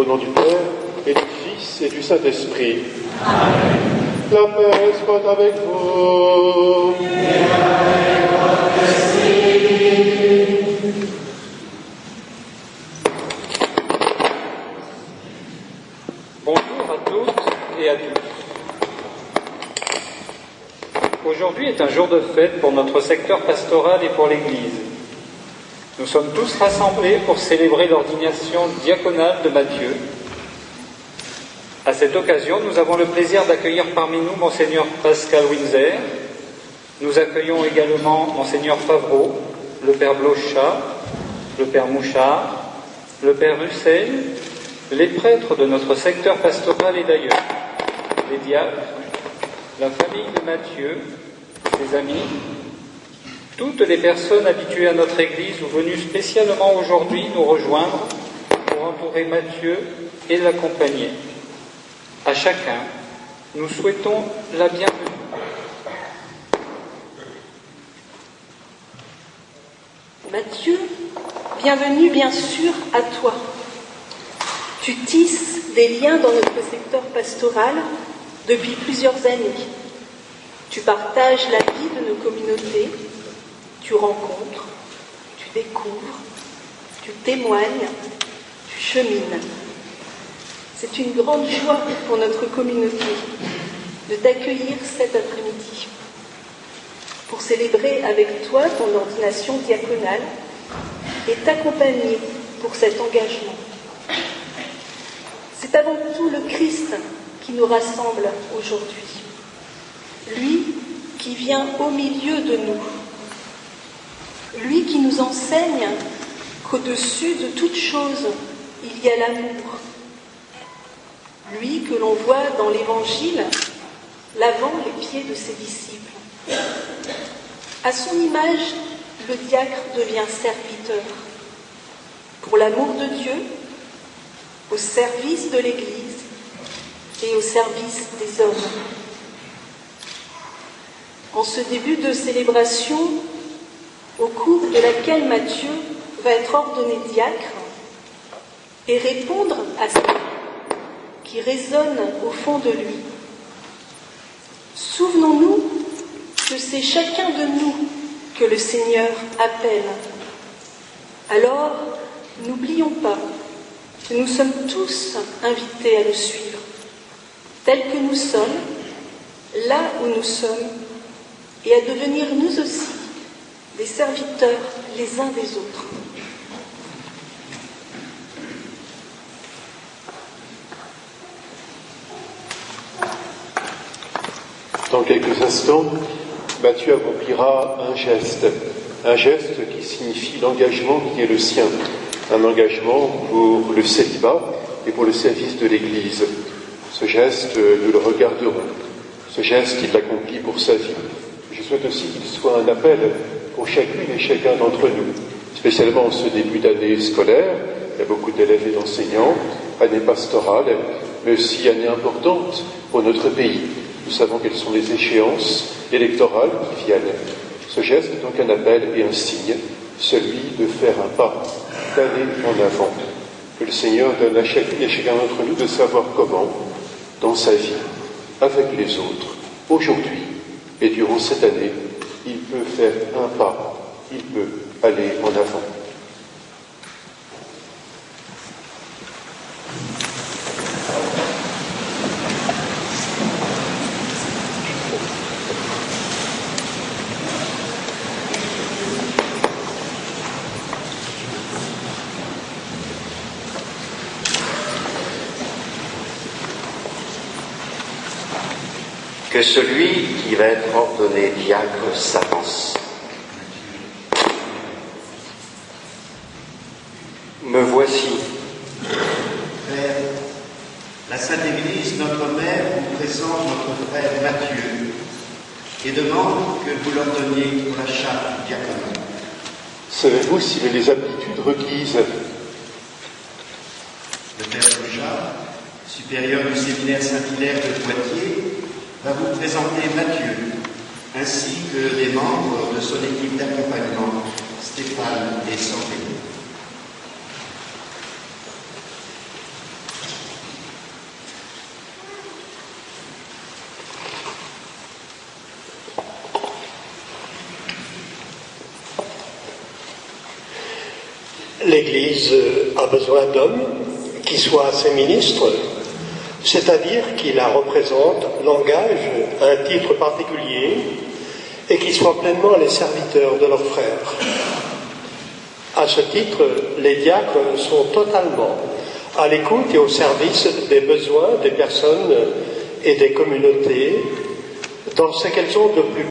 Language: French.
nom du Père, et du Fils, et du Saint-Esprit. Amen. La paix soit avec vous. Et avec votre esprit. Bonjour à toutes et à tous. Aujourd'hui est un jour de fête pour notre secteur pastoral et pour l'Église. Nous sommes tous rassemblés pour célébrer l'ordination diaconale de Matthieu. À cette occasion, nous avons le plaisir d'accueillir parmi nous Monseigneur Pascal Winzer. Nous accueillons également Monseigneur Favreau, le Père Blochat, le Père Mouchard, le Père Russell, les prêtres de notre secteur pastoral et d'ailleurs, les diacres, la famille de Matthieu, ses amis, toutes les personnes habituées à notre Église ou venues spécialement aujourd'hui nous rejoindre pour entourer Matthieu et l'accompagner. À chacun, nous souhaitons la bienvenue. Matthieu, bienvenue bien sûr à toi. Tu tisses des liens dans notre secteur pastoral depuis plusieurs années. Tu partages la vie de nos communautés, tu rencontres, tu découvres, tu témoignes, tu chemines. C'est une grande joie pour notre communauté de t'accueillir cet après-midi pour célébrer avec toi ton ordination diaconale et t'accompagner pour cet engagement. C'est avant tout le Christ qui nous rassemble aujourd'hui. Lui qui vient au milieu de nous. Lui qui nous enseigne qu'au-dessus de toute chose, il y a l'amour. Lui que l'on voit dans l'Évangile lavant les pieds de ses disciples. À son image, le diacre devient serviteur. Pour l'amour de Dieu, au service de l'Église et au service des hommes. En ce début de célébration, au cours de laquelle Matthieu va être ordonné diacre et répondre à ce qui résonne au fond de lui, souvenons-nous que c'est chacun de nous que le Seigneur appelle. Alors, n'oublions pas que nous sommes tous invités à le suivre, tels que nous sommes, là où nous sommes, et à devenir nous aussi des serviteurs les uns des autres. Dans quelques instants, Matthieu accomplira un geste qui signifie l'engagement qui est le sien, un engagement pour le célibat et pour le service de l'Église. Ce geste, nous le regarderons. Ce geste, il l'accomplit pour sa vie. Je souhaite aussi qu'il soit un appel pour chacune et chacun d'entre nous, spécialement en ce début d'année scolaire. Il y a beaucoup d'élèves et d'enseignants, année pastorale, mais aussi année importante pour notre pays. Nous savons quelles sont les échéances électorales qui viennent. Ce geste est donc un appel et un signe, celui de faire un pas, d'aller en avant. Que le Seigneur donne à chacune et chacun d'entre nous de savoir comment, dans sa vie, avec les autres, aujourd'hui et durant cette année, il peut faire un pas, il peut aller en avant. Que celui qui va être ordonné diacre s'avance. Me voici. Père, la Sainte Église, notre Mère, vous présente notre frère Matthieu et demande que vous l'ordonniez pour la charte du diaconat. Savez-vous s'il a les aptitudes requises? Le Père Blochat, supérieur du séminaire Saint-Hilaire de Poitiers, va vous présenter Matthieu, ainsi que les membres de son équipe d'accompagnement, Stéphane et Sandrine. l'Église a besoin d'hommes qui soient ses ministres, c'est-à-dire qui la représentent, l'engagent à un titre particulier et qui soient pleinement les serviteurs de leurs frères. À ce titre, les diacres sont totalement à l'écoute et au service des besoins des personnes et des communautés dans ce qu'elles ont de plus